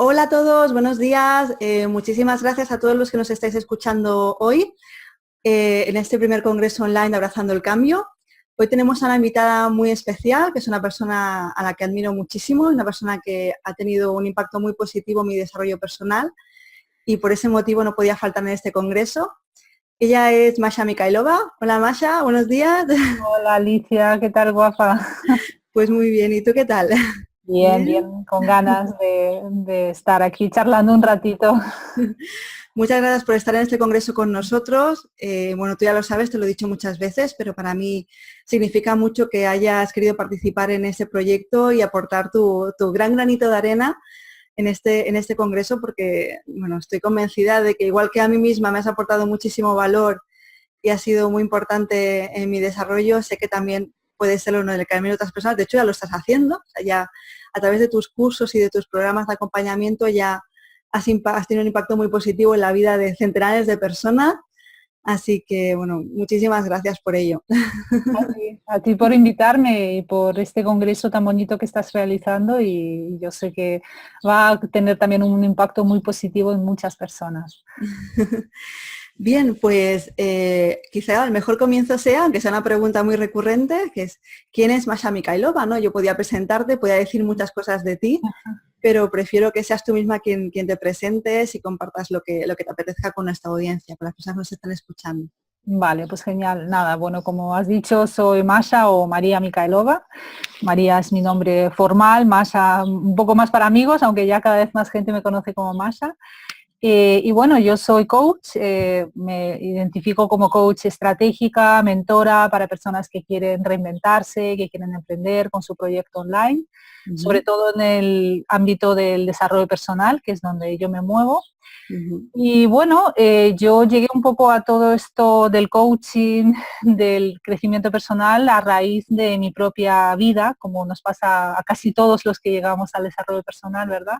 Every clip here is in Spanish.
Hola a todos, buenos días. Muchísimas gracias a todos los que nos estáis escuchando hoy en este primer congreso online de Abrazando el Cambio. Hoy tenemos a una invitada muy especial, que es una persona a la que admiro muchísimo, una persona que ha tenido un impacto muy positivo en mi desarrollo personal y por ese motivo no podía faltar en este congreso. Ella es Masha Mikhailova. Hola Masha, buenos días. Hola Alicia, ¿qué tal, guapa? Pues muy bien, ¿y tú qué tal? Bien, Bien. bien, con ganas de estar aquí charlando un ratito. Muchas gracias por estar en este congreso con nosotros. Bueno, tú ya lo sabes, te lo he dicho muchas veces, pero para mí significa mucho que hayas querido participar en este proyecto y aportar tu gran granito de arena en este congreso, porque bueno, estoy convencida de que igual que a mí misma me has aportado muchísimo valor y ha sido muy importante en mi desarrollo, sé que también puede ser uno del camino de otras personas. De hecho, ya lo estás haciendo. O sea, ya a través de tus cursos y de tus programas de acompañamiento ya has tenido un impacto muy positivo en la vida de centenares de personas. Así que, bueno, muchísimas gracias por ello. A ti por invitarme y por este congreso tan bonito que estás realizando y yo sé que va a tener también un impacto muy positivo en muchas personas. Bien, pues quizá el mejor comienzo sea, aunque sea una pregunta muy recurrente, que es ¿quién es Masha Mikhailova? ¿No? Yo podía presentarte, podía decir muchas cosas de ti, pero prefiero que seas tú misma quien te presentes y compartas lo que te apetezca con nuestra audiencia, con las personas que nos están escuchando. Vale, pues genial. Nada, bueno, como has dicho, soy Masha o María Mikhailova. María es mi nombre formal, Masha un poco más para amigos, aunque ya cada vez más gente me conoce como Masha. Y bueno, yo soy coach, me identifico como coach estratégica, mentora para personas que quieren reinventarse, que quieren emprender con su proyecto online, sobre Ujú, todo en el ámbito del desarrollo personal, que es donde yo me muevo. ujú, Y bueno, yo llegué un poco a todo esto del coaching, del crecimiento personal a raíz de mi propia vida, como nos pasa a casi todos los que llegamos al desarrollo personal, ¿verdad?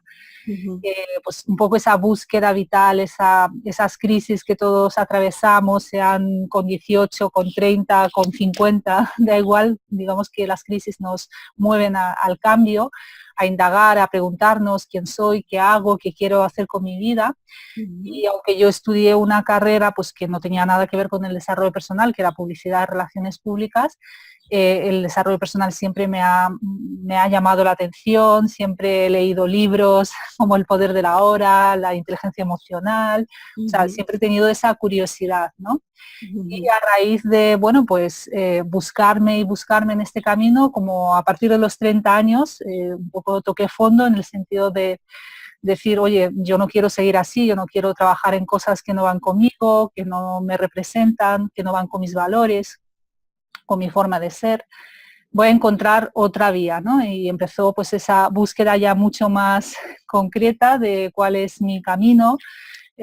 ujú, Pues un poco esa búsqueda vital, esas crisis que todos atravesamos, sean con 18, con 30, con 50, da igual, digamos que las crisis nos mueven al cambio, a indagar, a preguntarnos quién soy, qué hago, qué quiero hacer con mi vida. ujú, Y aunque yo estudié una carrera pues que no tenía nada que ver con el desarrollo personal, que era publicidad y relaciones públicas, el desarrollo personal siempre me ha llamado la atención, siempre he leído libros como El poder de la hora, la inteligencia emocional, o sea, ujú, siempre he tenido esa curiosidad, ¿no? Y ujú, a raíz de, bueno, pues buscarme y buscarme en este camino, como a partir de los 30 años, un poco toqué fondo en el sentido de decir, oye, yo no quiero seguir así, yo no quiero trabajar en cosas que no van conmigo, que no me representan, que no van con mis valores, con mi forma de ser. Voy a encontrar otra vía, ¿no? Y empezó pues esa búsqueda ya mucho más concreta de cuál es mi camino,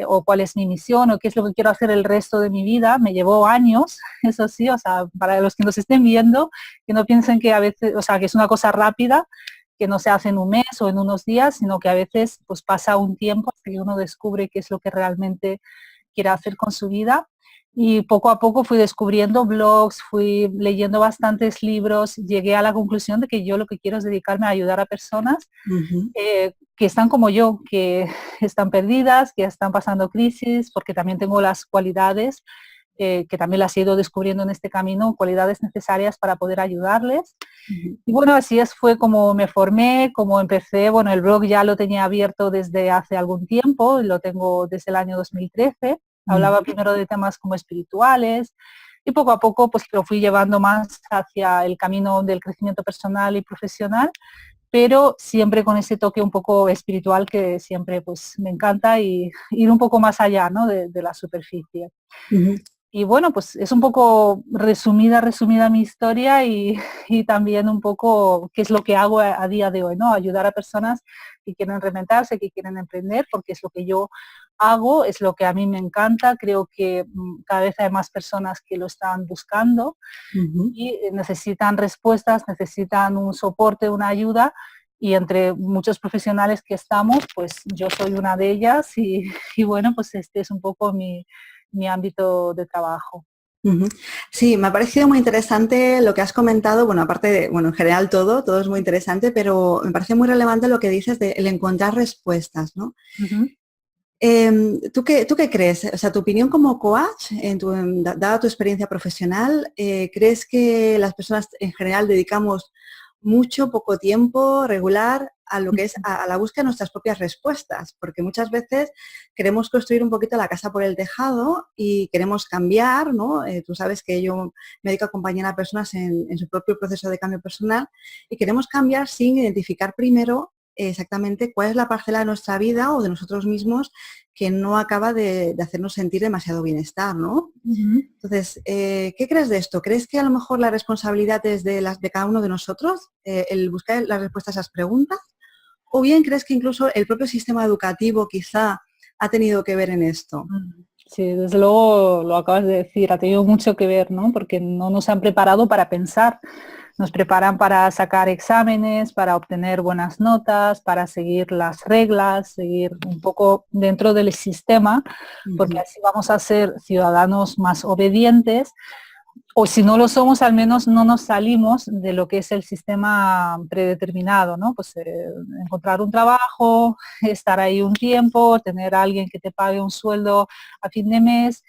o cuál es mi misión o qué es lo que quiero hacer el resto de mi vida. Me llevó años, eso sí, o sea, para los que nos estén viendo, que no piensen que a veces, o sea, que es una cosa rápida, que no se hace en un mes o en unos días, sino que a veces pues pasa un tiempo hasta que uno descubre qué es lo que realmente quiere hacer con su vida. Y poco a poco fui descubriendo blogs, fui leyendo bastantes libros, llegué a la conclusión de que yo lo que quiero es dedicarme a ayudar a personas ujú, que están como yo, que están perdidas, que están pasando crisis, porque también tengo las cualidades, que también las he ido descubriendo en este camino, cualidades necesarias para poder ayudarles. ujú, Y bueno, así es, fue como me formé, como empecé. Bueno, el blog ya lo tenía abierto desde hace algún tiempo, lo tengo desde el año 2013. Hablaba ujú. primero de temas como espirituales y poco a poco pues lo fui llevando más hacia el camino del crecimiento personal y profesional, pero siempre con ese toque un poco espiritual que siempre pues me encanta y ir un poco más allá, ¿no? de la superficie. Ujú, Y bueno, pues es un poco resumida mi historia y también un poco qué es lo que hago a día de hoy, ¿no? Ayudar a personas que quieren reinventarse, que quieren emprender, porque es lo que yo hago, es lo que a mí me encanta. Creo que cada vez hay más personas que lo están buscando ujú. y necesitan respuestas, necesitan un soporte, una ayuda. Y entre muchos profesionales que estamos, pues yo soy una de ellas y bueno, pues este es un poco mi ámbito de trabajo. Ujú. Sí, me ha parecido muy interesante lo que has comentado, bueno, aparte de, bueno, en general todo es muy interesante, pero me parece muy relevante lo que dices de el encontrar respuestas, ¿no? Ujú. ¿Tú qué crees? O sea, tu opinión como coach, dada tu experiencia profesional, ¿crees que las personas en general dedicamos mucho, poco tiempo, regular, a lo que es a la búsqueda de nuestras propias respuestas? Porque muchas veces queremos construir un poquito la casa por el tejado y queremos cambiar, ¿no? Tú sabes que yo me dedico a acompañar a personas en su propio proceso de cambio personal y queremos cambiar sin identificar primero exactamente cuál es la parcela de nuestra vida o de nosotros mismos que no acaba de hacernos sentir demasiado bienestar, ¿no? Ujú. Entonces, ¿qué crees de esto? ¿Crees que a lo mejor la responsabilidad es de cada uno de nosotros, el buscar las respuestas a esas preguntas? ¿O bien crees que incluso el propio sistema educativo quizá ha tenido que ver en esto? Sí, desde luego lo acabas de decir, ha tenido mucho que ver, ¿no? Porque no nos han preparado para pensar, nos preparan para sacar exámenes, para obtener buenas notas, para seguir las reglas, seguir un poco dentro del sistema, porque Ujú. así vamos a ser ciudadanos más obedientes, o si no lo somos, al menos no nos salimos de lo que es el sistema predeterminado, ¿no? Pues encontrar un trabajo, estar ahí un tiempo, tener a alguien que te pague un sueldo a fin de mes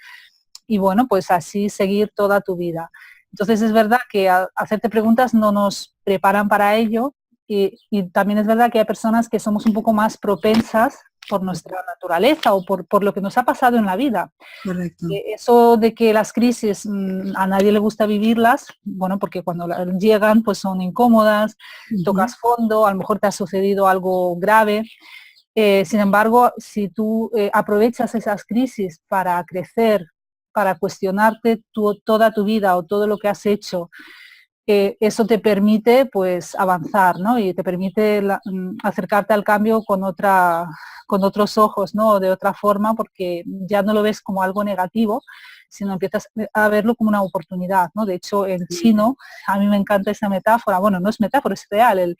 y bueno, pues así seguir toda tu vida. Entonces es verdad que hacerte preguntas no nos preparan para ello y también es verdad que hay personas que somos un poco más propensas por nuestra naturaleza o por lo que nos ha pasado en la vida. Correcto. Eso de que las crisis a nadie le gusta vivirlas, bueno, porque cuando llegan pues son incómodas, Ujú. tocas fondo, a lo mejor te ha sucedido algo grave. Sin embargo, si tú aprovechas esas crisis para crecer, para cuestionarte toda tu vida o todo lo que has hecho, eso te permite pues avanzar, ¿no? Y te permite acercarte al cambio con otros ojos, ¿no? De otra forma, porque ya no lo ves como algo negativo, sino empiezas a verlo como una oportunidad, ¿no? De hecho, en chino, a mí me encanta esa metáfora, bueno, no es metáfora, es real.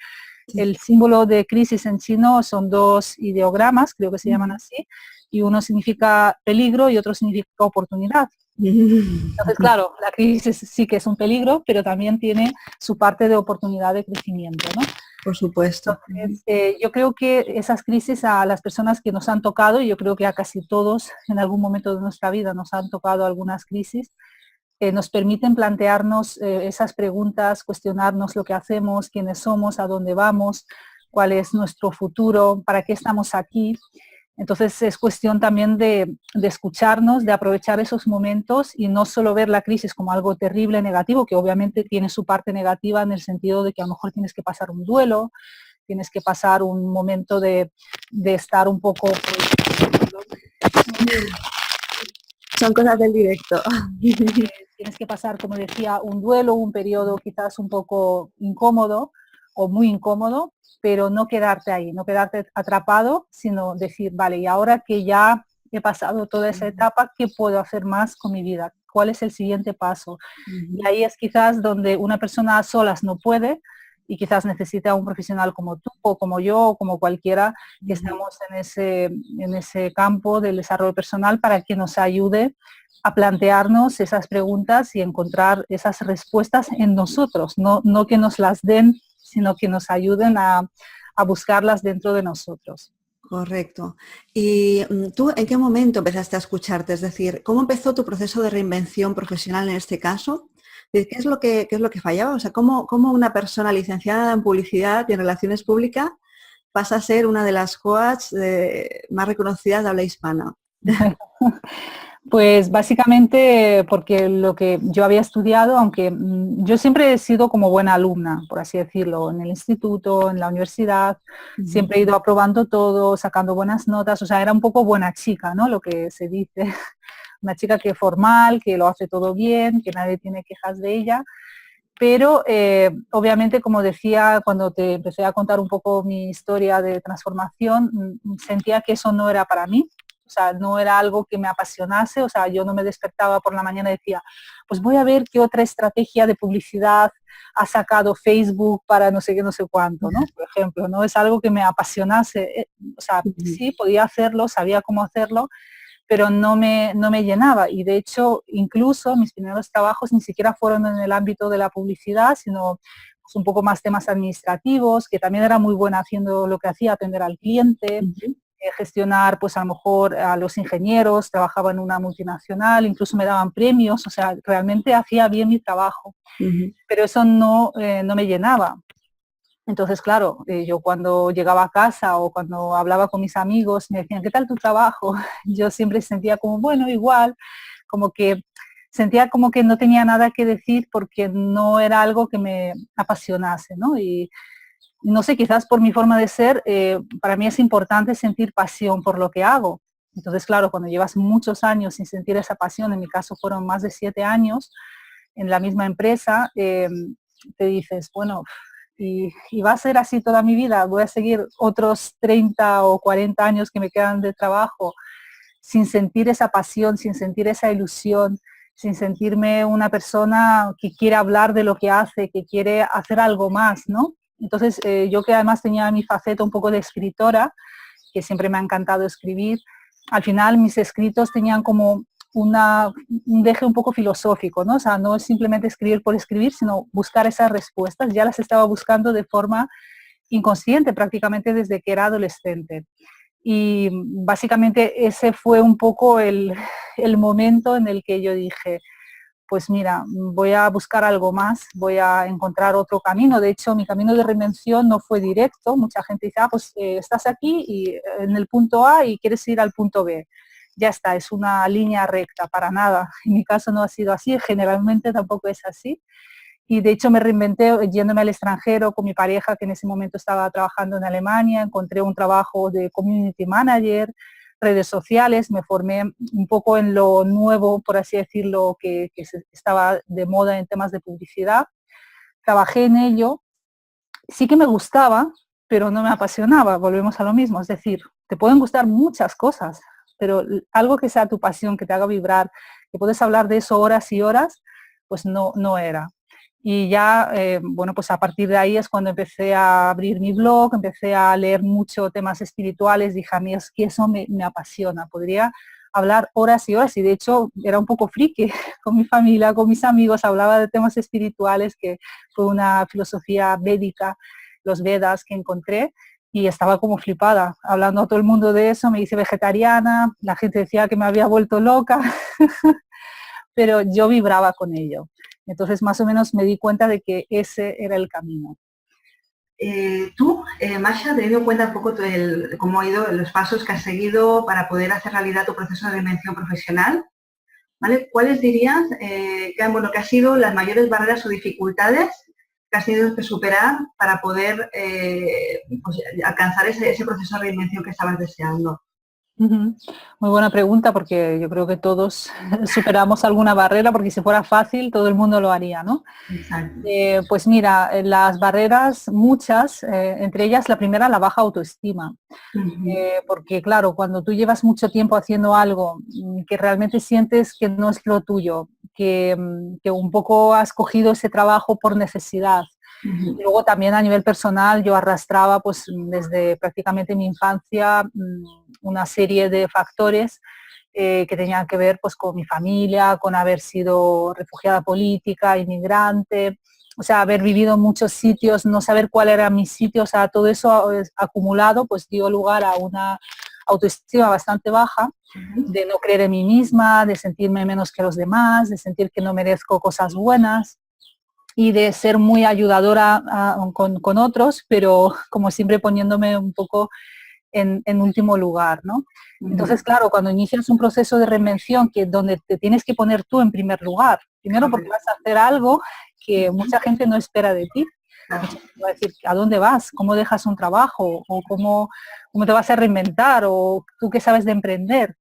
Sí. El símbolo de crisis en chino son dos ideogramas, creo que se llaman Ujú. así, y uno significa peligro y otro significa oportunidad. Entonces, claro, la crisis sí que es un peligro, pero también tiene su parte de oportunidad de crecimiento, ¿no? Por supuesto. Entonces, yo creo que esas crisis a las personas que nos han tocado, y yo creo que a casi todos en algún momento de nuestra vida nos han tocado algunas crisis, nos permiten plantearnos esas preguntas, cuestionarnos lo que hacemos, quiénes somos, a dónde vamos, cuál es nuestro futuro, para qué estamos aquí. Entonces es cuestión también de escucharnos, de aprovechar esos momentos y no solo ver la crisis como algo terrible, negativo, que obviamente tiene su parte negativa en el sentido de que a lo mejor tienes que pasar un duelo, tienes que pasar un momento de estar un poco... Son cosas del directo. Tienes que pasar, como decía, un duelo, un periodo quizás un poco incómodo o muy incómodo, pero no quedarte ahí, no quedarte atrapado, sino decir, vale, y ahora que ya he pasado toda esa etapa, ¿qué puedo hacer más con mi vida? ¿Cuál es el siguiente paso? Y Ujú. ahí es quizás donde una persona a solas no puede y quizás necesita un profesional como tú o como yo o como cualquiera que Ujú. estamos en ese campo del desarrollo personal para que nos ayude a plantearnos esas preguntas y encontrar esas respuestas en nosotros, no que nos las den, sino que nos ayuden a buscarlas dentro de nosotros. Correcto. ¿Y tú en qué momento empezaste a escucharte? Es decir, ¿cómo empezó tu proceso de reinvención profesional en este caso? ¿Qué es lo que fallaba? O sea, ¿cómo una persona licenciada en publicidad y en relaciones públicas pasa a ser una de las coaches más reconocidas de habla hispana? Pues básicamente porque lo que yo había estudiado, aunque yo siempre he sido como buena alumna, por así decirlo, en el instituto, en la universidad, Ujú. siempre he ido aprobando todo, sacando buenas notas, o sea, era un poco buena chica, ¿no? Lo que se dice, una chica que formal, que lo hace todo bien, que nadie tiene quejas de ella, pero obviamente, como decía, cuando te empecé a contar un poco mi historia de transformación, sentía que eso no era para mí. O sea, no era algo que me apasionase, o sea, yo no me despertaba por la mañana y decía, pues voy a ver qué otra estrategia de publicidad ha sacado Facebook para no sé qué, no sé cuánto, ¿no? Por ejemplo, no es algo que me apasionase. O sea, Ujú. sí, podía hacerlo, sabía cómo hacerlo, pero no me llenaba. Y de hecho, incluso mis primeros trabajos ni siquiera fueron en el ámbito de la publicidad, sino pues, un poco más temas administrativos, que también era muy buena haciendo lo que hacía, atender al cliente, gestionar pues a lo mejor a los ingenieros, trabajaba en una multinacional, incluso me daban premios, o sea, realmente hacía bien mi trabajo, pero eso no me llenaba. Entonces, claro, yo cuando llegaba a casa o cuando hablaba con mis amigos me decían, ¿qué tal tu trabajo? Yo siempre sentía como, bueno, igual, como que sentía como que no tenía nada que decir porque no era algo que me apasionase, ¿no? Y no sé, quizás por mi forma de ser, para mí es importante sentir pasión por lo que hago. Entonces, claro, cuando llevas muchos años sin sentir esa pasión, en mi caso fueron más de 7 años en la misma empresa, te dices, bueno, y va a ser así toda mi vida, voy a seguir otros 30 o 40 años que me quedan de trabajo sin sentir esa pasión, sin sentir esa ilusión, sin sentirme una persona que quiere hablar de lo que hace, que quiere hacer algo más, ¿no? Entonces, yo que además tenía mi faceta un poco de escritora, que siempre me ha encantado escribir, al final mis escritos tenían como un deje un poco filosófico, ¿no? O sea, no es simplemente escribir por escribir, sino buscar esas respuestas. Ya las estaba buscando de forma inconsciente prácticamente desde que era adolescente. Y básicamente ese fue un poco el momento en el que yo dije, pues mira, voy a buscar algo más, voy a encontrar otro camino. De hecho, mi camino de reinvención no fue directo. Mucha gente dice, pues estás aquí y en el punto A y quieres ir al punto B. Ya está, es una línea recta, para nada. En mi caso no ha sido así, generalmente tampoco es así. Y de hecho me reinventé yéndome al extranjero con mi pareja, que en ese momento estaba trabajando en Alemania, encontré un trabajo de community manager, redes sociales, me formé un poco en lo nuevo, por así decirlo, que estaba de moda en temas de publicidad. Trabajé en ello, sí que me gustaba, pero no me apasionaba, volvemos a lo mismo, es decir, te pueden gustar muchas cosas, pero algo que sea tu pasión, que te haga vibrar, que puedes hablar de eso horas y horas, pues no era. Y ya, bueno, pues a partir de ahí es cuando empecé a abrir mi blog, empecé a leer mucho temas espirituales, dije a mí es que eso me apasiona, podría hablar horas y horas y de hecho era un poco friki con mi familia, con mis amigos, hablaba de temas espirituales, que fue una filosofía védica, los Vedas que encontré y estaba como flipada, hablando a todo el mundo de eso, me hice vegetariana, la gente decía que me había vuelto loca, pero yo vibraba con ello. Entonces, más o menos me di cuenta de que ese era el camino. Masha, teniendo en cuenta un poco cómo ha ido, los pasos que has seguido para poder hacer realidad tu proceso de reinvención profesional, ¿vale? ¿Cuáles dirías que han sido las mayores barreras o dificultades que has tenido que superar para poder pues, alcanzar ese proceso de reinvención que estabas deseando? Muy buena pregunta porque yo creo que todos superamos alguna barrera porque si fuera fácil todo el mundo lo haría, ¿no? Pues mira, las barreras muchas, entre ellas la primera la baja autoestima, porque claro, cuando tú llevas mucho tiempo haciendo algo que realmente sientes que no es lo tuyo, que un poco has cogido ese trabajo por necesidad. Y luego también a nivel personal yo arrastraba pues desde prácticamente mi infancia una serie de factores que tenían que ver pues con mi familia, con haber sido refugiada política, inmigrante, o sea, haber vivido en muchos sitios, no saber cuál era mi sitio, o sea, todo eso acumulado pues dio lugar a una autoestima bastante baja, de no creer en mí misma, de sentirme menos que los demás, de sentir que no merezco cosas buenas y de ser muy ayudadora con otros, pero como siempre poniéndome un poco en último lugar, ¿no? Entonces, claro, cuando inicias un proceso de reinvención donde te tienes que poner tú en primer lugar, primero porque vas a hacer algo que mucha gente no espera de ti. Mucha gente va a decir, ¿a dónde vas? ¿Cómo dejas un trabajo? ¿O cómo te vas a reinventar? ¿O tú qué sabes de emprender?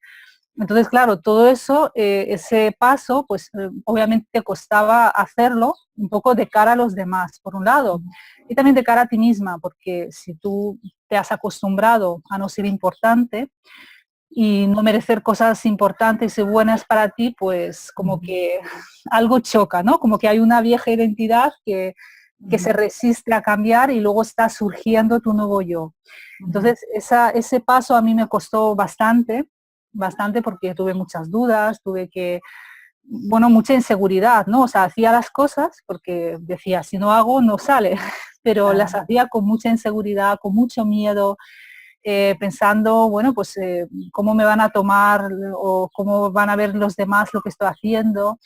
Entonces, claro, todo eso, ese paso, pues obviamente te costaba hacerlo un poco de cara a los demás, por un lado, y también de cara a ti misma, porque si tú te has acostumbrado a no ser importante y no merecer cosas importantes y buenas para ti, pues como que algo choca, ¿no? Como que hay una vieja identidad que se resiste a cambiar y luego está surgiendo tu nuevo yo. Entonces, ese paso a mí me costó bastante. bastante porque tuve muchas dudas, mucha inseguridad, ¿no? O sea, hacía las cosas porque decía, si no hago, no sale, pero las hacía con mucha inseguridad, con mucho miedo, pensando, cómo me van a tomar o cómo van a ver los demás lo que estoy haciendo,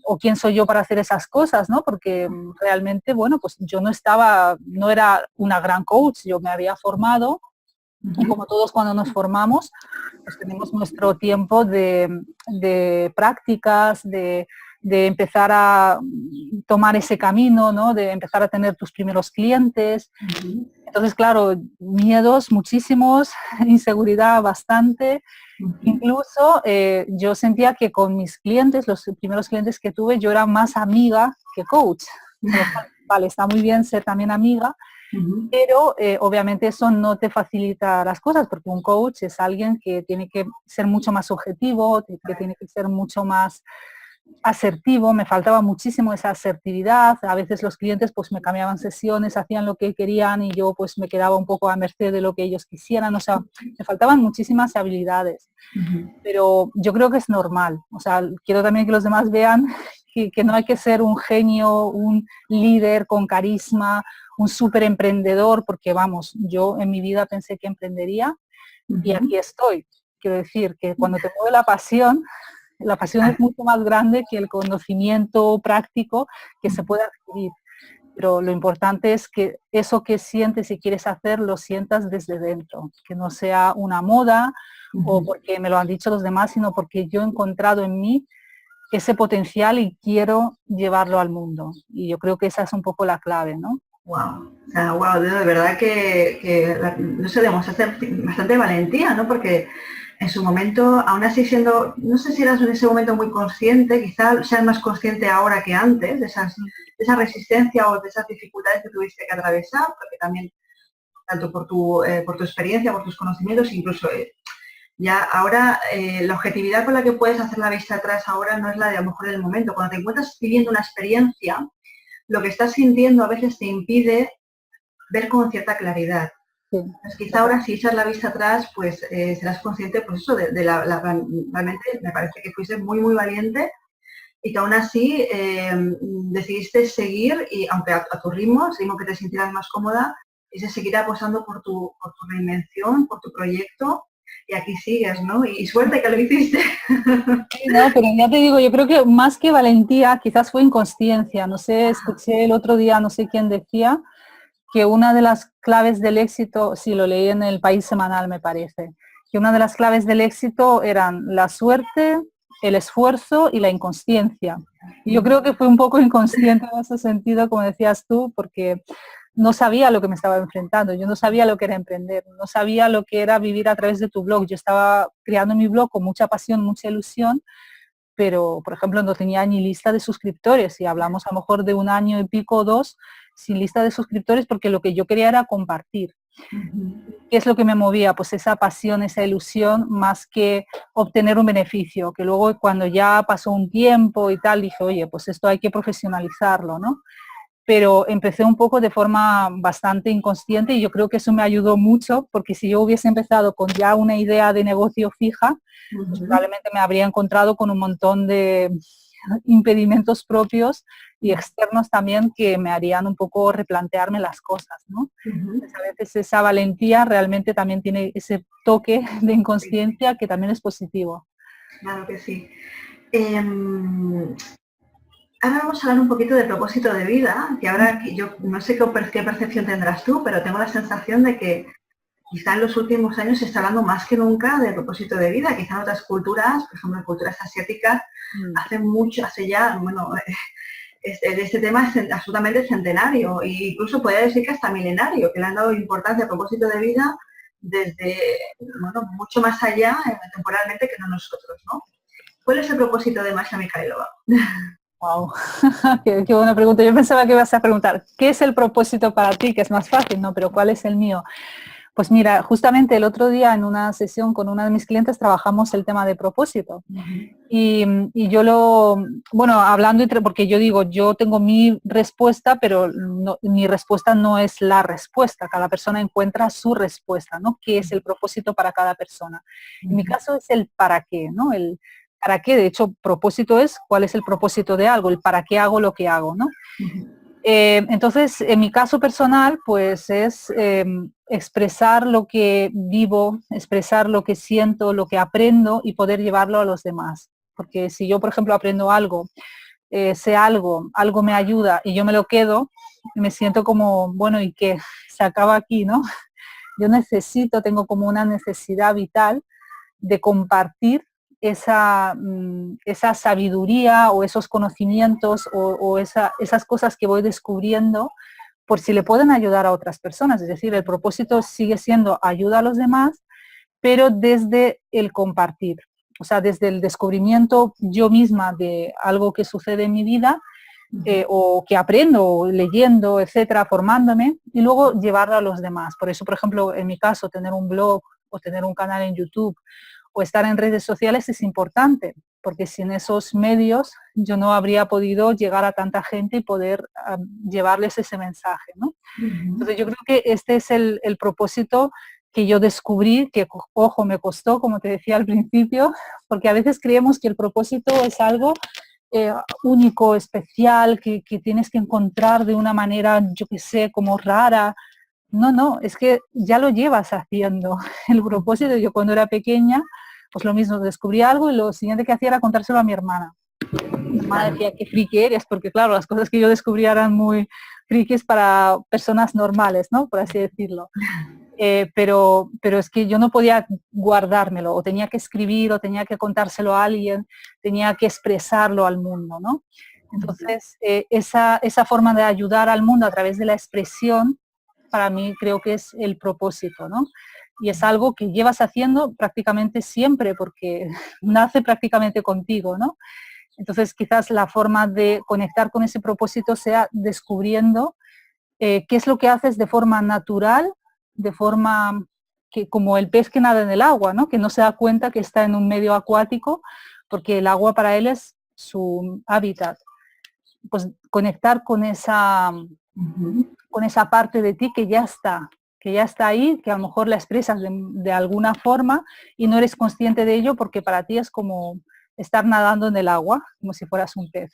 o quién soy yo para hacer esas cosas, ¿no? Porque realmente, yo no era una gran coach, yo me había formado, y como todos cuando nos formamos, pues tenemos nuestro tiempo de prácticas, de empezar a tomar ese camino, ¿no? De empezar a tener tus primeros clientes. Entonces, claro, miedos muchísimos, inseguridad bastante. Incluso yo sentía que con mis clientes, los primeros clientes que tuve, yo era más amiga que coach. Vale, está muy bien ser también amiga, pero obviamente eso no te facilita las cosas, porque un coach es alguien que tiene que ser mucho más objetivo, que tiene que ser mucho más asertivo. Me faltaba muchísimo esa asertividad. A veces los clientes pues me cambiaban sesiones, hacían lo que querían y yo pues me quedaba un poco a merced de lo que ellos quisieran. O sea, me faltaban muchísimas habilidades. Pero yo creo que es normal. O sea, quiero también que los demás vean que no hay que ser un genio, un líder con carisma, un súper emprendedor, porque vamos, yo en mi vida pensé que emprendería y aquí estoy. Quiero decir que cuando te mueve la pasión es mucho más grande que el conocimiento práctico que se puede adquirir. Pero lo importante es que eso que sientes y quieres hacer, lo sientas desde dentro, que no sea una moda o porque me lo han dicho los demás, sino porque yo he encontrado en mí ese potencial y quiero llevarlo al mundo. Y yo creo que esa es un poco la clave, ¿no? Wow, o sea, wow, de verdad que no sé, demostraste bastante valentía, ¿no? Porque en su momento, aún así siendo, no sé si eras en ese momento muy consciente, quizá seas más consciente ahora que antes de esa resistencia o de esas dificultades que tuviste que atravesar, porque también, tanto por tu experiencia, por tus conocimientos, incluso ya ahora la objetividad con la que puedes hacer la vista atrás ahora no es la de a lo mejor del momento. Cuando te encuentras viviendo una experiencia, lo que estás sintiendo a veces te impide ver con cierta claridad. Sí. Pues quizá ahora si echas la vista atrás, pues serás consciente, pues eso, realmente me parece que fuiste muy, muy valiente y que aún así decidiste seguir, y aunque a tu ritmo, el ritmo que te sintieras más cómoda, y se seguirá apostando por tu reinvención, por tu proyecto, y aquí sigues, ¿no? Y suerte que lo hiciste. No, pero ya te digo, yo creo que más que valentía, quizás fue inconsciencia. No sé, escuché el otro día, no sé quién decía, que una de las claves del éxito, sí, lo leí en El País Semanal, me parece, que una de las claves del éxito eran la suerte, el esfuerzo y la inconsciencia. Y yo creo que fue un poco inconsciente en ese sentido, como decías tú, porque no sabía lo que me estaba enfrentando, yo no sabía lo que era emprender, no sabía lo que era vivir a través de tu blog. Yo estaba creando mi blog con mucha pasión, mucha ilusión, pero, por ejemplo, no tenía ni lista de suscriptores, y hablamos a lo mejor de un año y pico o dos sin lista de suscriptores, porque lo que yo quería era compartir. ¿Qué es lo que me movía? Pues esa pasión, esa ilusión, más que obtener un beneficio, que luego cuando ya pasó un tiempo y tal, dije, oye, pues esto hay que profesionalizarlo, ¿no? Pero empecé un poco de forma bastante inconsciente y yo creo que eso me ayudó mucho, porque si yo hubiese empezado con ya una idea de negocio fija, pues probablemente me habría encontrado con un montón de impedimentos propios y externos también que me harían un poco replantearme las cosas, ¿no? Entonces, a veces esa valentía realmente también tiene ese toque de inconsciencia que también es positivo. Claro que sí. Ahora vamos a hablar un poquito de propósito de vida, que ahora yo no sé qué percepción tendrás tú, pero tengo la sensación de que quizá en los últimos años se está hablando más que nunca de propósito de vida. Quizá en otras culturas, por ejemplo en culturas asiáticas, hace ya, bueno, este tema es absolutamente centenario e incluso podría decir que hasta milenario, que le han dado importancia al propósito de vida desde, bueno, mucho más allá temporalmente que no nosotros, ¿no? ¿Cuál es el propósito de Masha Mikhailova? Wow, qué buena pregunta. Yo pensaba que ibas a preguntar, ¿qué es el propósito para ti? Que es más fácil, ¿no? Pero ¿cuál es el mío? Pues mira, justamente el otro día en una sesión con una de mis clientes trabajamos el tema de propósito. Y yo bueno, hablando porque yo digo, yo tengo mi respuesta, pero mi respuesta no es la respuesta. Cada persona encuentra su respuesta, ¿no? ¿Qué es el propósito para cada persona? En mi caso es el para qué, ¿no? El para qué, de hecho, propósito es cuál es el propósito de algo, el para qué hago lo que hago, ¿no? Entonces, en mi caso personal, pues es expresar lo que vivo, expresar lo que siento, lo que aprendo y poder llevarlo a los demás. Porque si yo, por ejemplo, aprendo algo, sé algo me ayuda y yo me lo quedo, me siento como, bueno, ¿y qué? Se acaba aquí, ¿no? Yo tengo como una necesidad vital de compartir esa sabiduría o esos conocimientos o esas cosas que voy descubriendo por si le pueden ayudar a otras personas. Es decir, el propósito sigue siendo ayuda a los demás, pero desde el compartir. O sea, desde el descubrimiento yo misma de algo que sucede en mi vida o que aprendo leyendo, etcétera, formándome, y luego llevarlo a los demás. Por eso, por ejemplo, en mi caso, tener un blog o tener un canal en YouTube o estar en redes sociales es importante, porque sin esos medios yo no habría podido llegar a tanta gente y poder llevarles ese mensaje, ¿no? Entonces yo creo que este es el propósito que yo descubrí, que, ojo, me costó, como te decía al principio, porque a veces creemos que el propósito es algo único, especial, que tienes que encontrar de una manera, yo qué sé, como rara. No, es que ya lo llevas haciendo. El propósito, yo cuando era pequeña, pues lo mismo, descubrí algo y lo siguiente que hacía era contárselo a mi hermana. Mi hermana decía, qué friki eres, porque claro, las cosas que yo descubría eran muy frikis para personas normales, ¿no? Por así decirlo. Pero es que yo no podía guardármelo, o tenía que escribir, o tenía que contárselo a alguien, tenía que expresarlo al mundo, ¿no? Entonces, esa forma de ayudar al mundo a través de la expresión, para mí creo que es el propósito, ¿no? Y es algo que llevas haciendo prácticamente siempre, porque nace prácticamente contigo, ¿no? Entonces, quizás la forma de conectar con ese propósito sea descubriendo qué es lo que haces de forma natural, de forma que como el pez que nada en el agua, ¿no? Que no se da cuenta que está en un medio acuático, porque el agua para él es su hábitat. Pues conectar con esa parte de ti que ya está ahí, que a lo mejor la expresas de alguna forma y no eres consciente de ello porque para ti es como estar nadando en el agua, como si fueras un pez.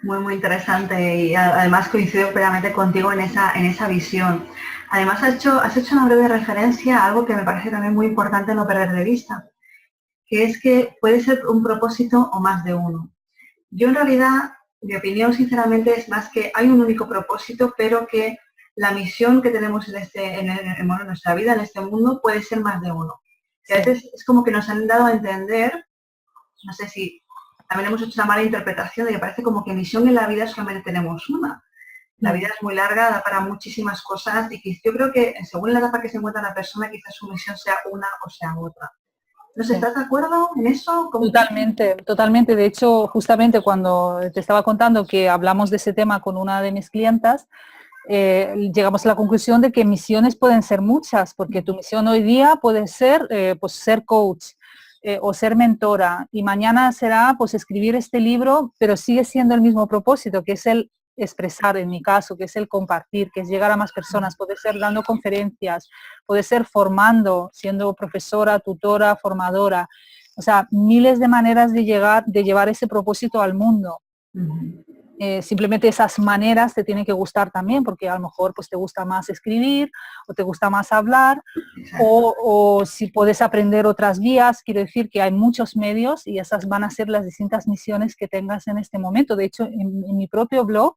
Muy, muy interesante y además coincido plenamente contigo en esa visión. Además has hecho una breve referencia a algo que me parece también muy importante no perder de vista, que es que puede ser un propósito o más de uno. Yo en realidad, mi opinión sinceramente es más que hay un único propósito, pero que la misión que tenemos en nuestra vida, en este mundo, puede ser más de uno. Que a veces es como que nos han dado a entender, no sé si también hemos hecho una mala interpretación de que parece como que misión en la vida solamente tenemos una. La vida es muy larga, da para muchísimas cosas y que yo creo que según la etapa que se encuentra la persona, quizás su misión sea una o sea otra. ¿No sé, estás de acuerdo en eso? Totalmente, totalmente. De hecho, justamente cuando te estaba contando que hablamos de ese tema con una de mis clientas, llegamos a la conclusión de que misiones pueden ser muchas, porque tu misión hoy día puede ser pues ser coach o ser mentora y mañana será pues escribir este libro, pero sigue siendo el mismo propósito, que es el expresar en mi caso, que es el compartir, que es llegar a más personas, puede ser dando conferencias, puede ser formando, siendo profesora, tutora, formadora, o sea, miles de maneras de llevar ese propósito al mundo. Simplemente esas maneras te tienen que gustar también, porque a lo mejor pues te gusta más escribir o te gusta más hablar o si puedes aprender otras vías, quiero decir que hay muchos medios y esas van a ser las distintas misiones que tengas en este momento. De hecho, en mi propio blog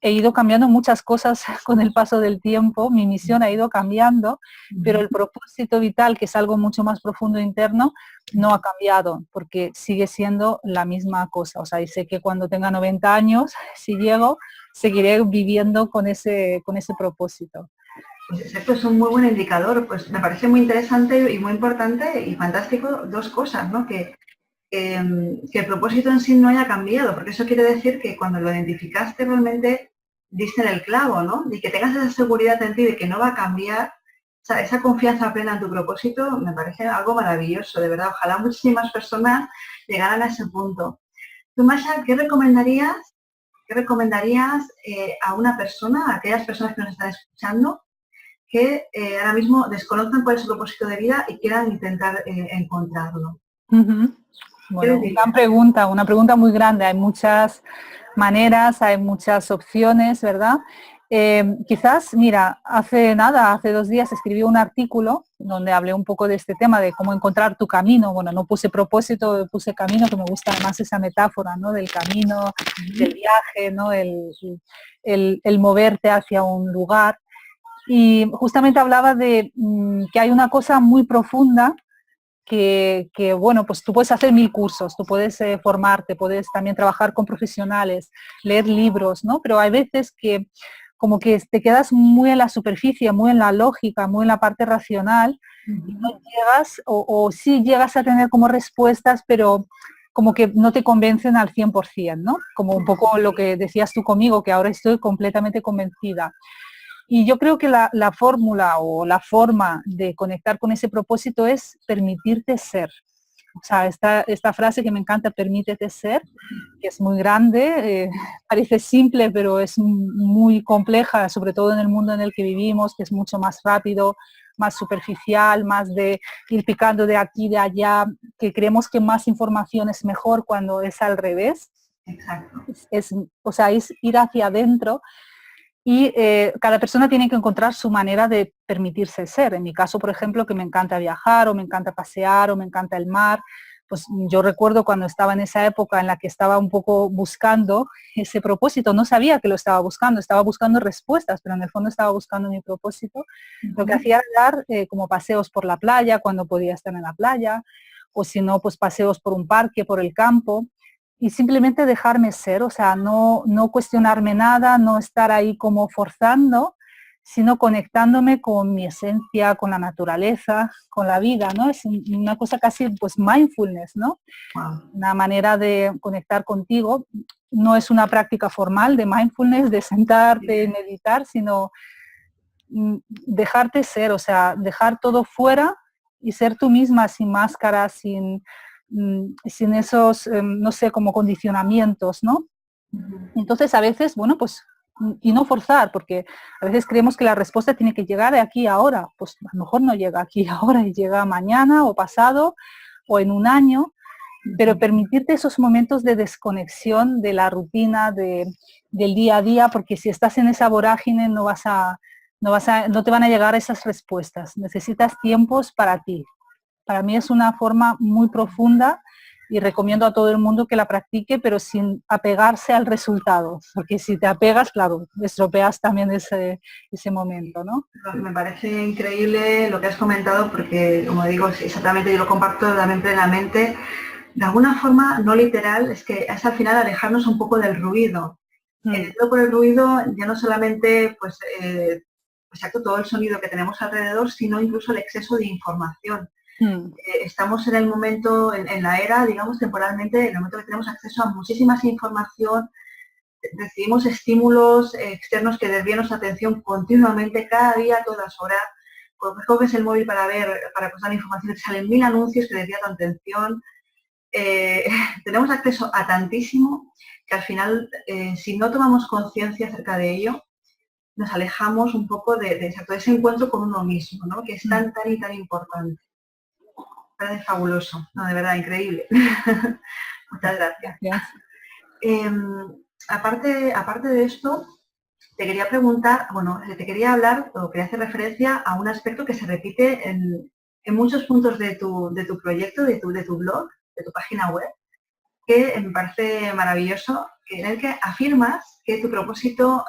he ido cambiando muchas cosas con el paso del tiempo, mi misión ha ido cambiando, pero el propósito vital, que es algo mucho más profundo interno, no ha cambiado, porque sigue siendo la misma cosa. O sea, y sé que cuando tenga 90 años, si llego, seguiré viviendo con ese propósito. Pues exacto, es un muy buen indicador. Pues me parece muy interesante y muy importante y fantástico dos cosas, ¿no? Que el propósito en sí no haya cambiado, porque eso quiere decir que cuando lo identificaste realmente diste en el clavo, ¿no? Y que tengas esa seguridad en ti de que no va a cambiar, esa confianza plena en tu propósito me parece algo maravilloso, de verdad. Ojalá muchísimas personas llegaran a ese punto. Tú, Masha, qué recomendarías a una persona, a aquellas personas que nos están escuchando, que ahora mismo desconozcan cuál es su propósito de vida y quieran intentar encontrarlo? Bueno, una pregunta muy grande. Hay muchas maneras, hay muchas opciones, ¿verdad? Quizás, mira, hace 2 días escribí un artículo donde hablé un poco de este tema, de cómo encontrar tu camino. Bueno, no puse propósito, puse camino, que me gusta más esa metáfora, ¿no? Del camino, del viaje, ¿no? El moverte hacia un lugar. Y justamente hablaba de que hay una cosa muy profunda que, bueno, pues tú puedes hacer 1000 cursos, tú puedes formarte, puedes también trabajar con profesionales, leer libros, ¿no? Pero hay veces que como que te quedas muy en la superficie, muy en la lógica, muy en la parte racional, y no llegas, o sí llegas a tener como respuestas, pero como que no te convencen al 100%, ¿no? Como un poco lo que decías tú conmigo, que ahora estoy completamente convencida. Y yo creo que la fórmula o la forma de conectar con ese propósito es permitirte ser. O sea, esta frase que me encanta, permítete ser, que es muy grande, parece simple, pero es muy compleja, sobre todo en el mundo en el que vivimos, que es mucho más rápido, más superficial, más de ir picando de aquí, de allá, que creemos que más información es mejor cuando es al revés. Exacto. O sea, es ir hacia adentro. Y cada persona tiene que encontrar su manera de permitirse ser. En mi caso, por ejemplo, que me encanta viajar, o me encanta pasear, o me encanta el mar, pues yo recuerdo cuando estaba en esa época en la que estaba un poco buscando ese propósito, no sabía que lo estaba buscando respuestas, pero en el fondo estaba buscando mi propósito. Lo que hacía era dar como paseos por la playa, cuando podía estar en la playa, o si no, pues paseos por un parque, por el campo, y simplemente dejarme ser, o sea, no cuestionarme nada, no estar ahí como forzando, sino conectándome con mi esencia, con la naturaleza, con la vida, ¿no? Es una cosa casi, pues, mindfulness, ¿no? Wow. Una manera de conectar contigo. No es una práctica formal de mindfulness, de sentarte y meditar, sino dejarte ser, o sea, dejar todo fuera y ser tú misma, sin máscara, sin esos, no sé, como condicionamientos, ¿no? Entonces a veces, bueno, pues, y no forzar, porque a veces creemos que la respuesta tiene que llegar de aquí a ahora, pues a lo mejor no llega aquí ahora y llega mañana o pasado o en un año, pero permitirte esos momentos de desconexión de la rutina, del día a día, porque si estás en esa vorágine no te van a llegar esas respuestas, necesitas tiempos para ti. Para mí es una forma muy profunda y recomiendo a todo el mundo que la practique, pero sin apegarse al resultado, porque si te apegas, claro, estropeas también ese momento, ¿no? Me parece increíble lo que has comentado porque, como digo, exactamente, yo lo comparto también plenamente. De alguna forma, no literal, es que es al final alejarnos un poco del ruido. Entendiendo por el ruido ya no solamente, pues, exacto, todo el sonido que tenemos alrededor, sino incluso el exceso de información. Estamos en el momento, en la era, digamos, temporalmente, en el momento que tenemos acceso a muchísima información, recibimos estímulos externos que desvían nuestra atención continuamente, cada día, a todas horas. Cuando coges el móvil para pasar la información, te salen 1000 anuncios que desvían tu atención. Tenemos acceso a tantísimo que al final, si no tomamos conciencia acerca de ello, nos alejamos un poco de ese encuentro con uno mismo, ¿no? Que es tan y tan importante. Me parece fabuloso, no, de verdad, increíble. Muchas gracias. Aparte de esto, te quería preguntar, bueno, te quería hablar o quería hacer referencia a un aspecto que se repite en muchos puntos de tu proyecto, de tu blog, de tu página web, que me parece maravilloso, en el que afirmas que tu propósito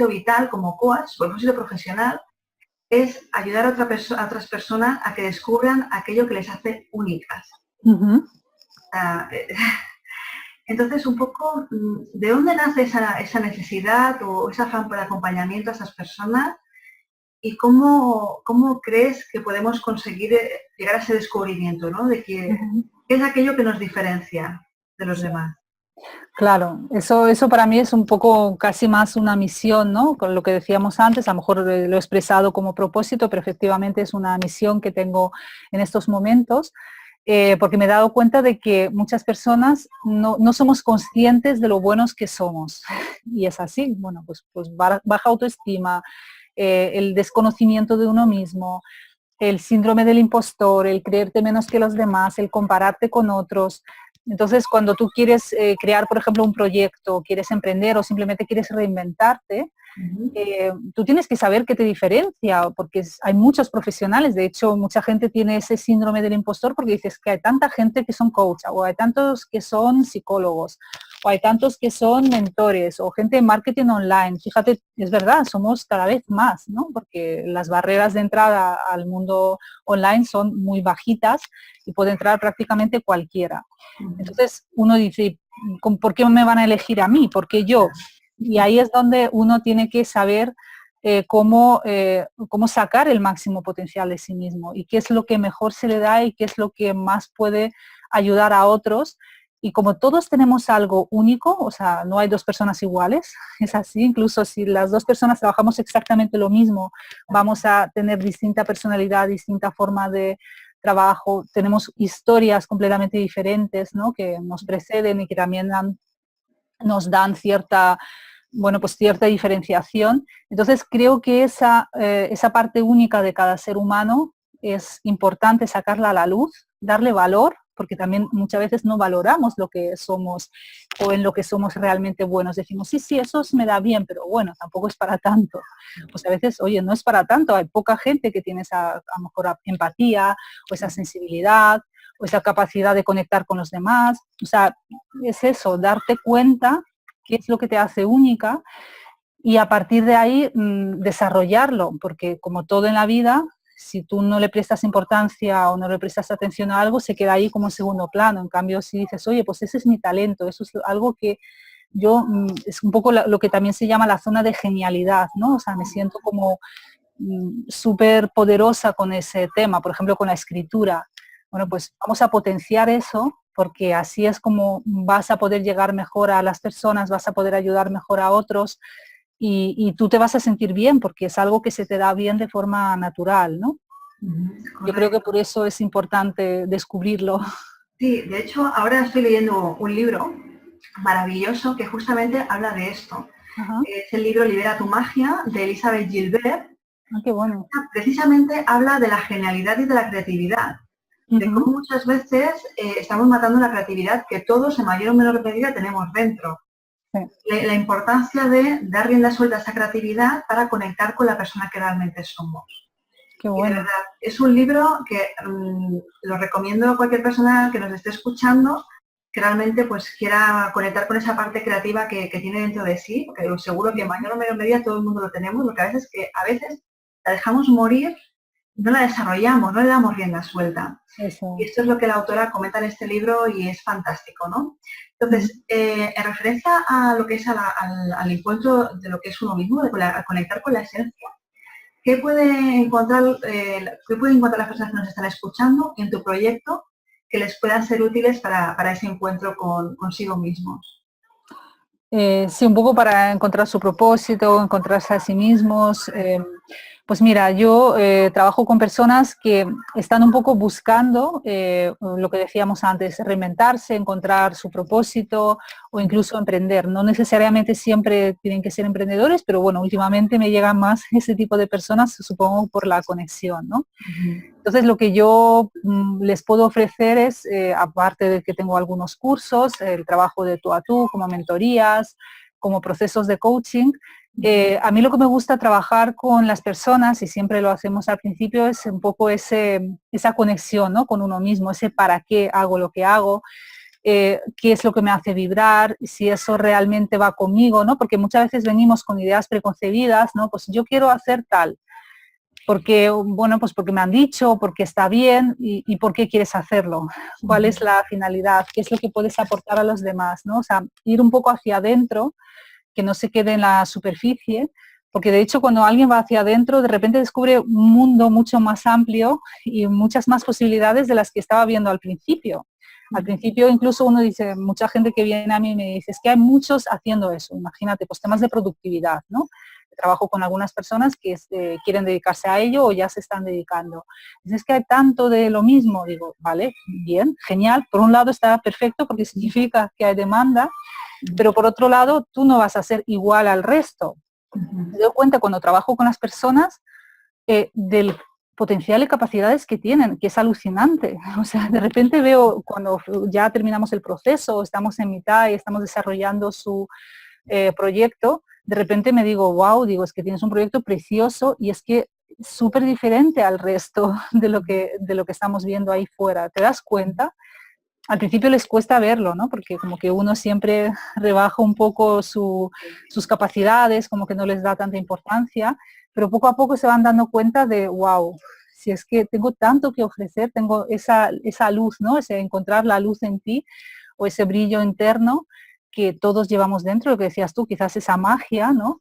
vital como coach, tu propósito profesional, es ayudar a otras personas a que descubran aquello que les hace únicas. Entonces, un poco, ¿de dónde nace esa necesidad o ese afán por acompañamiento a esas personas? ¿Y cómo crees que podemos conseguir llegar a ese descubrimiento, ¿no? De que ¿qué es aquello que nos diferencia de los demás? Claro, eso para mí es un poco casi más una misión, ¿no? Con lo que decíamos antes, a lo mejor lo he expresado como propósito, pero efectivamente es una misión que tengo en estos momentos, porque me he dado cuenta de que muchas personas no somos conscientes de lo buenos que somos. Y es así, bueno, pues baja autoestima, el desconocimiento de uno mismo, el síndrome del impostor, el creerte menos que los demás, el compararte con otros. Entonces, cuando tú quieres crear, por ejemplo, un proyecto, quieres emprender o simplemente quieres reinventarte, tú tienes que saber qué te diferencia, porque hay muchos profesionales, de hecho, mucha gente tiene ese síndrome del impostor porque dices que hay tanta gente que son coach, o hay tantos que son psicólogos, o hay tantos que son mentores, o gente de marketing online. Fíjate, es verdad, somos cada vez más, ¿no? Porque las barreras de entrada al mundo online son muy bajitas y puede entrar prácticamente cualquiera. Entonces, uno dice, ¿por qué me van a elegir a mí? ¿Por qué yo? Y ahí es donde uno tiene que saber cómo sacar el máximo potencial de sí mismo y qué es lo que mejor se le da y qué es lo que más puede ayudar a otros. Y como todos tenemos algo único, o sea, no hay dos personas iguales, es así, incluso si las dos personas trabajamos exactamente lo mismo, vamos a tener distinta personalidad, distinta forma de trabajo, tenemos historias completamente diferentes, ¿no? Que nos preceden y que también nos dan cierta, bueno, pues cierta diferenciación. Entonces creo que esa parte única de cada ser humano es importante sacarla a la luz, darle valor, porque también muchas veces no valoramos lo que somos o en lo que somos realmente buenos. Decimos, sí, eso me da bien, pero bueno, tampoco es para tanto. Pues a veces, oye, no es para tanto. Hay poca gente que tiene a lo mejor empatía o esa sensibilidad o esa capacidad de conectar con los demás. O sea, es eso, darte cuenta qué es lo que te hace única y a partir de ahí desarrollarlo, porque como todo en la vida, si tú no le prestas importancia o no le prestas atención a algo, se queda ahí como en segundo plano. En cambio, si dices, oye, pues ese es mi talento, eso es algo que yo, es un poco lo que también se llama la zona de genialidad, ¿no? O sea, me siento como súper poderosa con ese tema, por ejemplo, con la escritura. Bueno, pues vamos a potenciar eso porque así es como vas a poder llegar mejor a las personas, vas a poder ayudar mejor a otros y tú te vas a sentir bien porque es algo que se te da bien de forma natural, ¿no? Yo creo que por eso es importante descubrirlo. Sí, de hecho, ahora estoy leyendo un libro maravilloso que justamente habla de esto. Ajá. Es el libro Libera tu magia, de Elizabeth Gilbert. Ah, qué bueno. Precisamente habla de la genialidad y de la creatividad, de cómo muchas veces estamos matando la creatividad que todos en mayor o menor medida tenemos dentro. Sí. La importancia de dar rienda suelta a esa creatividad para conectar con la persona que realmente somos. Qué Y de bueno. verdad, es un libro que lo recomiendo a cualquier persona que nos esté escuchando, que realmente pues quiera conectar con esa parte creativa que tiene dentro de sí, porque seguro que en mayor o menor medida todo el mundo lo tenemos, lo que a veces la dejamos morir, no la desarrollamos, no le damos rienda suelta. Eso. Y esto es lo que la autora comenta en este libro y es fantástico, ¿no? Entonces, en referencia a lo que es al encuentro de lo que es uno mismo, de conectar con la esencia, ¿qué pueden encontrar las personas que nos están escuchando en tu proyecto que les puedan ser útiles para ese encuentro consigo mismos? Sí, un poco para encontrar su propósito, encontrarse a sí mismos. Pues mira, yo trabajo con personas que están un poco buscando lo que decíamos antes, reinventarse, encontrar su propósito o incluso emprender. No necesariamente siempre tienen que ser emprendedores, pero bueno, últimamente me llegan más ese tipo de personas, supongo por la conexión, ¿no? Entonces, lo que yo les puedo ofrecer es, aparte de que tengo algunos cursos, el trabajo de tú a tú, como mentorías, como procesos de coaching. A mí lo que me gusta trabajar con las personas, y siempre lo hacemos al principio, es un poco esa conexión, ¿no? Con uno mismo, ese para qué hago lo que hago, qué es lo que me hace vibrar, si eso realmente va conmigo, ¿no? Porque muchas veces venimos con ideas preconcebidas, ¿no? Pues yo quiero hacer tal porque, bueno, pues porque me han dicho, porque está bien y por qué quieres hacerlo, cuál es la finalidad, qué es lo que puedes aportar a los demás, ¿no? O sea, ir un poco hacia adentro, que no se quede en la superficie, porque de hecho cuando alguien va hacia adentro, de repente descubre un mundo mucho más amplio y muchas más posibilidades de las que estaba viendo al principio. Al principio incluso uno dice, mucha gente que viene a mí me dice, es que hay muchos haciendo eso, imagínate, pues temas de productividad, ¿no? Trabajo con algunas personas que quieren dedicarse a ello o ya se están dedicando. Es que hay tanto de lo mismo, digo, vale, bien, genial, por un lado está perfecto porque significa que hay demanda, pero por otro lado tú no vas a ser igual al resto. Me doy cuenta cuando trabajo con las personas del potencial y capacidades que tienen, que es alucinante. O sea, de repente veo cuando ya terminamos el proceso, estamos en mitad y estamos desarrollando su proyecto, de repente me digo, wow, digo, es que tienes un proyecto precioso y es que súper diferente al resto de lo que estamos viendo ahí fuera. ¿Te das cuenta? Al principio les cuesta verlo, ¿no? Porque como que uno siempre rebaja un poco sus capacidades, como que no les da tanta importancia, pero poco a poco se van dando cuenta de, wow, si es que tengo tanto que ofrecer, tengo esa luz, ¿no? Ese encontrar la luz en ti o ese brillo interno que todos llevamos dentro, lo que decías tú, quizás esa magia, ¿no?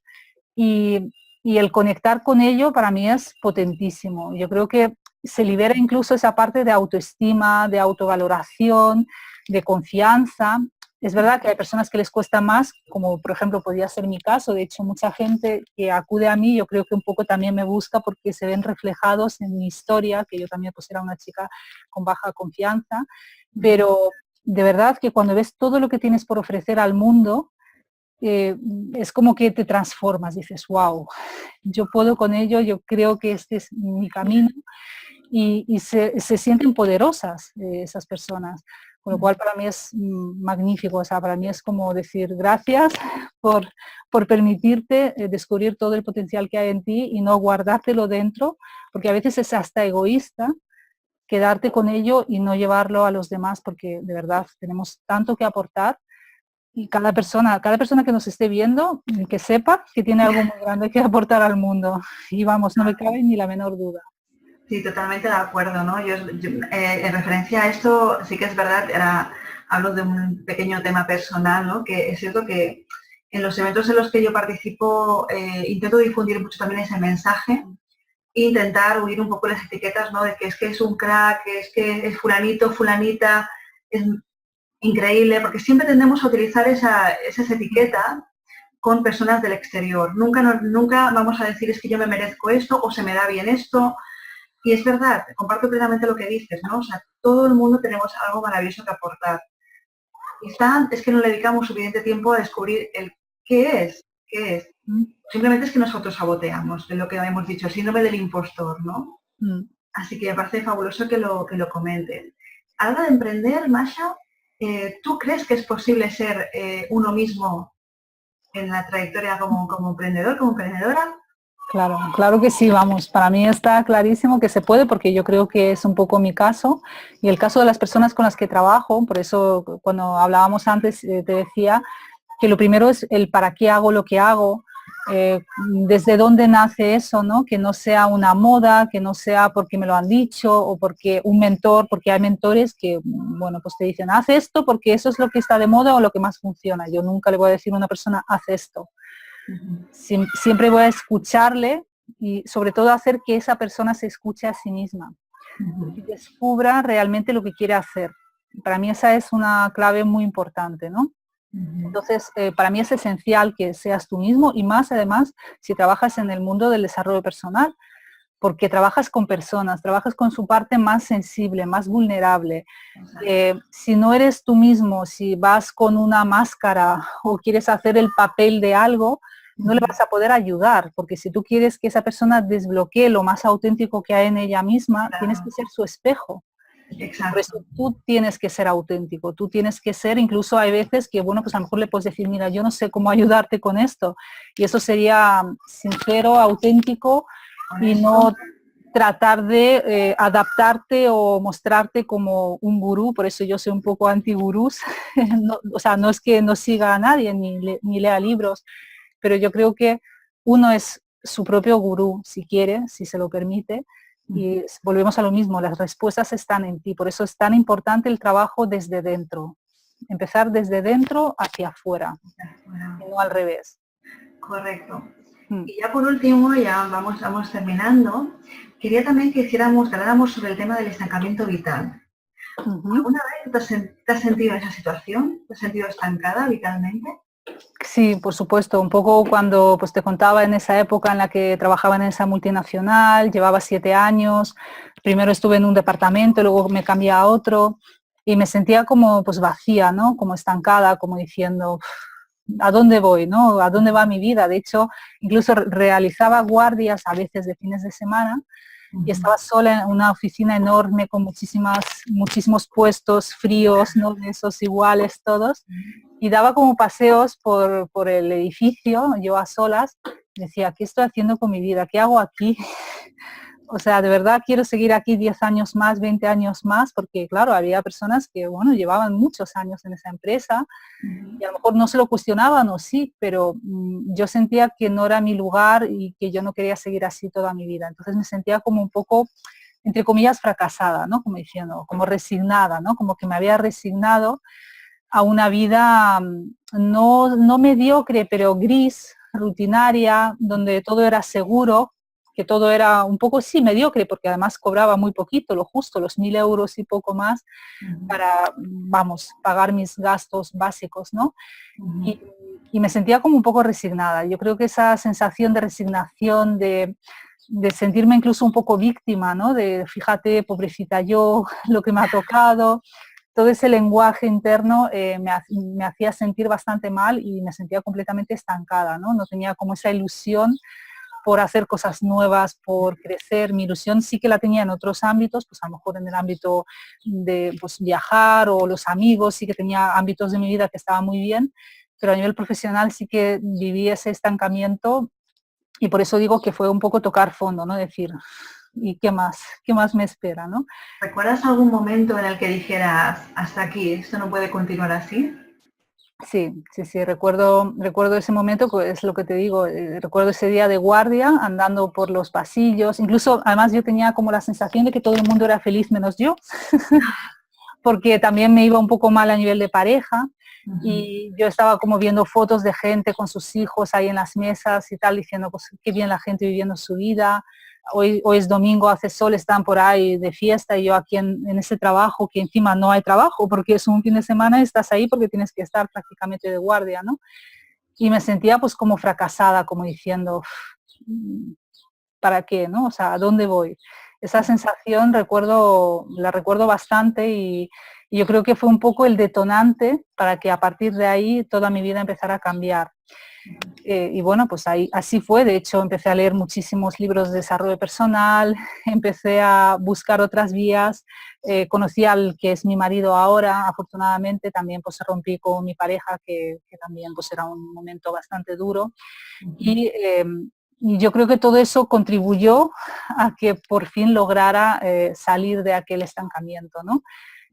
Y el conectar con ello para mí es potentísimo. Yo creo que se libera incluso esa parte de autoestima, de autovaloración, de confianza. Es verdad que hay personas que les cuesta más, como por ejemplo podría ser mi caso. De hecho, mucha gente que acude a mí, yo creo que un poco también me busca porque se ven reflejados en mi historia, que yo también pues era una chica con baja confianza. Pero de verdad que cuando ves todo lo que tienes por ofrecer al mundo, es como que te transformas, dices, wow, yo puedo con ello, yo creo que este es mi camino y se sienten poderosas esas personas, con lo cual para mí es magnífico, o sea, para mí es como decir gracias por permitirte descubrir todo el potencial que hay en ti y no guardártelo dentro, porque a veces es hasta egoísta quedarte con ello y no llevarlo a los demás, porque de verdad tenemos tanto que aportar y cada persona que nos esté viendo, que sepa que tiene algo muy grande que aportar al mundo. Y vamos, no me cabe ni la menor duda. Sí, totalmente de acuerdo, ¿no? En referencia a esto, sí que es verdad, hablo de un pequeño tema personal, ¿no? Que es cierto que en los eventos en los que yo participo intento difundir mucho también ese mensaje e intentar huir un poco las etiquetas, ¿no? De que es un crack, que es fulanito, fulanita, es increíble, porque siempre tendemos a utilizar esas etiquetas con personas del exterior. Nunca vamos a decir es que yo me merezco esto o se me da bien esto. Y es verdad, comparto plenamente lo que dices, ¿no? O sea, todo el mundo tenemos algo maravilloso que aportar. Quizá es que no le dedicamos suficiente tiempo a descubrir el qué es. Simplemente es que nosotros saboteamos, de lo que hemos dicho, el síndrome del impostor, ¿no? Así que me parece fabuloso que lo comenten. A la hora de emprender, Masha, ¿tú crees que es posible ser uno mismo en la trayectoria como emprendedor, como emprendedora? Claro, claro que sí, vamos, para mí está clarísimo que se puede porque yo creo que es un poco mi caso y el caso de las personas con las que trabajo, por eso cuando hablábamos antes te decía que lo primero es el para qué hago lo que hago, desde dónde nace eso, ¿no? Que no sea una moda, que no sea porque me lo han dicho o porque un mentor, porque hay mentores que, bueno, pues te dicen, haz esto porque eso es lo que está de moda o lo que más funciona. Yo nunca le voy a decir a una persona, haz esto. Siempre voy a escucharle y sobre todo hacer que esa persona se escuche a sí misma y descubra realmente lo que quiere hacer. Para mí esa es una clave muy importante, ¿no? Entonces, para mí es esencial que seas tú mismo y más además si trabajas en el mundo del desarrollo personal, porque trabajas con personas, trabajas con su parte más sensible, más vulnerable. Si no eres tú mismo, si vas con una máscara o quieres hacer el papel de algo, no le vas a poder ayudar, porque si tú quieres que esa persona desbloquee lo más auténtico que hay en ella misma, tienes que ser su espejo. Exacto. Por eso tú tienes que ser auténtico, tú tienes que ser, incluso hay veces que, bueno, pues a lo mejor le puedes decir, mira, yo no sé cómo ayudarte con esto. Y eso sería sincero, auténtico y no tratar de adaptarte o mostrarte como un gurú, por eso yo soy un poco anti-gurús, no, o sea, no es que no siga a nadie ni lea libros, pero yo creo que uno es su propio gurú, si quiere, si se lo permite, y volvemos a lo mismo, las respuestas están en ti, por eso es tan importante el trabajo desde dentro, empezar desde dentro hacia afuera, y no al revés. Correcto. Y ya por último, ya vamos terminando, quería también que habláramos sobre el tema del estancamiento vital. Ujú. ¿Alguna vez te has sentido en esa situación? ¿Te has sentido estancada vitalmente? Sí, por supuesto, un poco cuando pues te contaba en esa época en la que trabajaba en esa multinacional, llevaba 7 años, primero estuve en un departamento, luego me cambié a otro y me sentía como pues vacía, ¿no? Como estancada, como diciendo, ¿a dónde voy, no? ¿A dónde va mi vida? De hecho, incluso realizaba guardias a veces de fines de semana y Ujú. estaba sola en una oficina enorme con muchísimos puestos fríos, ¿no? De esos iguales todos y daba como paseos por el edificio, yo a solas, decía, ¿qué estoy haciendo con mi vida? ¿Qué hago aquí? O sea, de verdad quiero seguir aquí 10 años más, 20 años más, porque claro, había personas que, bueno, llevaban muchos años en esa empresa y a lo mejor no se lo cuestionaban o sí, pero yo sentía que no era mi lugar y que yo no quería seguir así toda mi vida. Entonces me sentía como un poco, entre comillas, fracasada, ¿no? Como diciendo, como resignada, ¿no? Como que me había resignado a una vida no mediocre, pero gris, rutinaria, donde todo era seguro, que todo era un poco, sí, mediocre, porque además cobraba muy poquito, lo justo, los 1.000 euros y poco más para, vamos, pagar mis gastos básicos, ¿no? Ujú. Y, y me sentía como un poco resignada. Yo creo que esa sensación de resignación, de sentirme incluso un poco víctima, ¿no? De fíjate, pobrecita yo, lo que me ha tocado, todo ese lenguaje interno me hacía sentir bastante mal y me sentía completamente estancada, ¿no? No tenía como esa ilusión por hacer cosas nuevas, por crecer. Mi ilusión sí que la tenía en otros ámbitos, pues a lo mejor en el ámbito de pues, viajar o los amigos, sí que tenía ámbitos de mi vida que estaban muy bien, pero a nivel profesional sí que viví ese estancamiento y por eso digo que fue un poco tocar fondo, ¿no? Decir, ¿y qué más? ¿Qué más me espera, no? ¿Recuerdas algún momento en el que dijeras, hasta aquí, esto no puede continuar así? Sí, sí, sí, recuerdo ese momento, pues es lo que te digo, recuerdo ese día de guardia, andando por los pasillos, incluso además yo tenía como la sensación de que todo el mundo era feliz menos yo, porque también me iba un poco mal a nivel de pareja Ujú. y yo estaba como viendo fotos de gente con sus hijos ahí en las mesas y tal, diciendo pues qué bien la gente viviendo su vida. Hoy es domingo, hace sol, están por ahí de fiesta y yo aquí en ese trabajo, que encima no hay trabajo porque es un fin de semana y estás ahí porque tienes que estar prácticamente de guardia, ¿no? Y me sentía pues como fracasada, como diciendo, ¿para qué, no? O sea, ¿a dónde voy? Esa sensación la recuerdo bastante y yo creo que fue un poco el detonante para que a partir de ahí toda mi vida empezara a cambiar. Y bueno, pues ahí, así fue. De hecho, empecé a leer muchísimos libros de desarrollo personal, empecé a buscar otras vías, conocí al que es mi marido ahora, afortunadamente, también pues rompí con mi pareja, que también pues era un momento bastante duro. Y yo creo que todo eso contribuyó a que por fin lograra salir de aquel estancamiento, ¿no?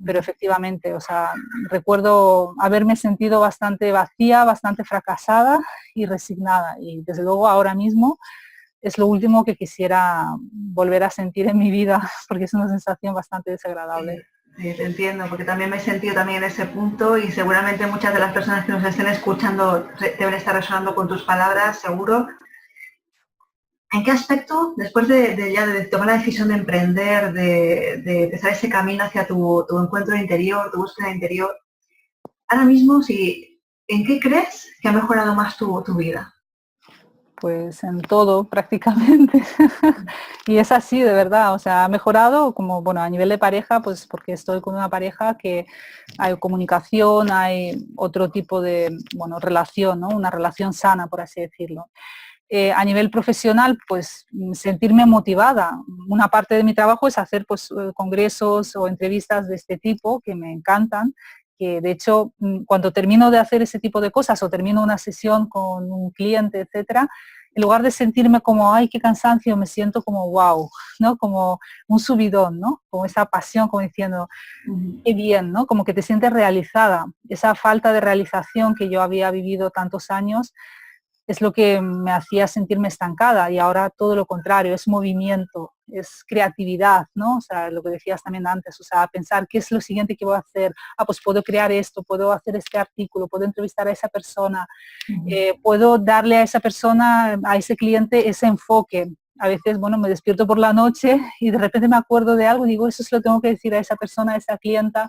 Pero efectivamente, o sea, recuerdo haberme sentido bastante vacía, bastante fracasada y resignada. Y desde luego ahora mismo es lo último que quisiera volver a sentir en mi vida, porque es una sensación bastante desagradable. Sí, te entiendo, porque también me he sentido también en ese punto y seguramente muchas de las personas que nos estén escuchando deben estar resonando con tus palabras, seguro. ¿En qué aspecto, después de tomar la decisión de emprender, de empezar ese camino hacia tu encuentro interior, tu búsqueda interior, ahora mismo, ¿en qué crees que ha mejorado más tu vida? Pues en todo prácticamente. Y es así, de verdad, o sea, ha mejorado como, bueno, a nivel de pareja, pues porque estoy con una pareja que hay comunicación, hay otro tipo de, bueno, relación, ¿no? Una relación sana, por así decirlo. A nivel profesional, pues sentirme motivada. Una parte de mi trabajo es hacer pues, congresos o entrevistas de este tipo que me encantan, que de hecho cuando termino de hacer ese tipo de cosas o termino una sesión con un cliente, etcétera, en lugar de sentirme como, ay, qué cansancio, me siento como, wow, ¿no? Como un subidón, ¿no? Como esa pasión, como diciendo, qué bien, ¿no? Como que te sientes realizada. Esa falta de realización que yo había vivido tantos años, es lo que me hacía sentirme estancada y ahora todo lo contrario, es movimiento, es creatividad, ¿no? O sea, lo que decías también antes, o sea, pensar qué es lo siguiente que voy a hacer, pues puedo crear esto, puedo hacer este artículo, puedo entrevistar a esa persona, puedo darle a esa persona, a ese cliente ese enfoque. a veces, bueno, me despierto por la noche y de repente me acuerdo de algo y digo, eso se lo tengo que decir a esa persona, a esa clienta,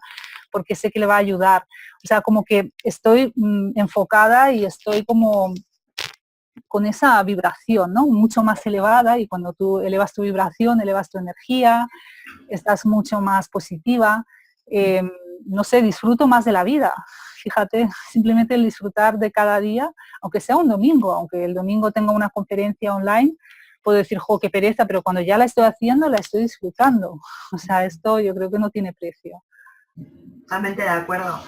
porque sé que le va a ayudar. O sea, como que estoy enfocada y estoy como con esa vibración, ¿no? Mucho más elevada, y cuando tú elevas tu vibración, elevas tu energía, estás mucho más positiva. Eh, no sé, disfruto más de la vida. Fíjate, simplemente el disfrutar de cada día, aunque sea un domingo, aunque el domingo tenga una conferencia online, puedo decir, jo, qué pereza, pero cuando ya la estoy haciendo, la estoy disfrutando. O sea, esto yo creo que no tiene precio. Totalmente de acuerdo.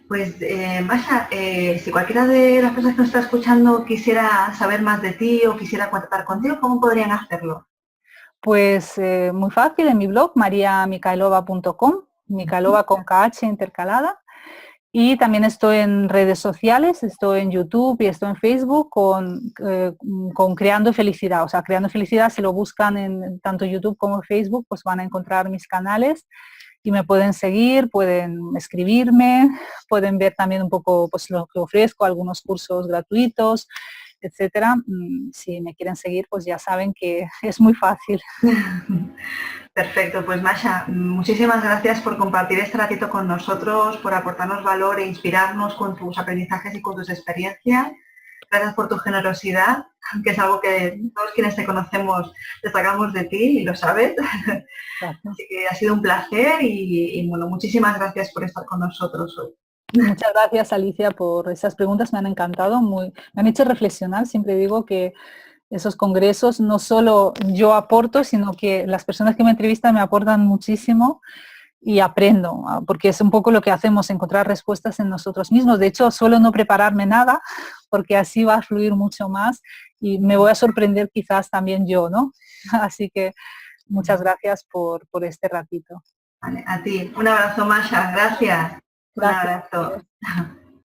Pues, Masha, si cualquiera de las personas que nos está escuchando quisiera saber más de ti o quisiera contactar contigo, ¿cómo podrían hacerlo? Pues muy fácil, en mi blog, mariamicailova.com, Micailova con KH intercalada. Y también estoy en redes sociales, estoy en YouTube y estoy en Facebook con Creando Felicidad. O sea, Creando Felicidad, si lo buscan en tanto YouTube como Facebook, pues van a encontrar mis canales y me pueden seguir, pueden escribirme, pueden ver también un poco pues, lo que ofrezco, algunos cursos gratuitos, etcétera. Si me quieren seguir, pues ya saben que es muy fácil. Perfecto, pues Masha, muchísimas gracias por compartir este ratito con nosotros, por aportarnos valor e inspirarnos con tus aprendizajes y con tus experiencias. Gracias por tu generosidad, que es algo que todos quienes te conocemos destacamos de ti y lo sabes. Gracias. Así que ha sido un placer y bueno, muchísimas gracias por estar con nosotros hoy. Muchas gracias, Alicia, por esas preguntas, me han encantado, me han hecho reflexionar. Siempre digo que esos congresos no solo yo aporto, sino que las personas que me entrevistan me aportan muchísimo y aprendo, porque es un poco lo que hacemos, encontrar respuestas en nosotros mismos. De hecho, suelo no prepararme nada, porque así va a fluir mucho más y me voy a sorprender quizás también yo, ¿no? Así que muchas gracias por este ratito. Vale, a ti. Un abrazo, Masha. Gracias. Un Gracias. abrazo.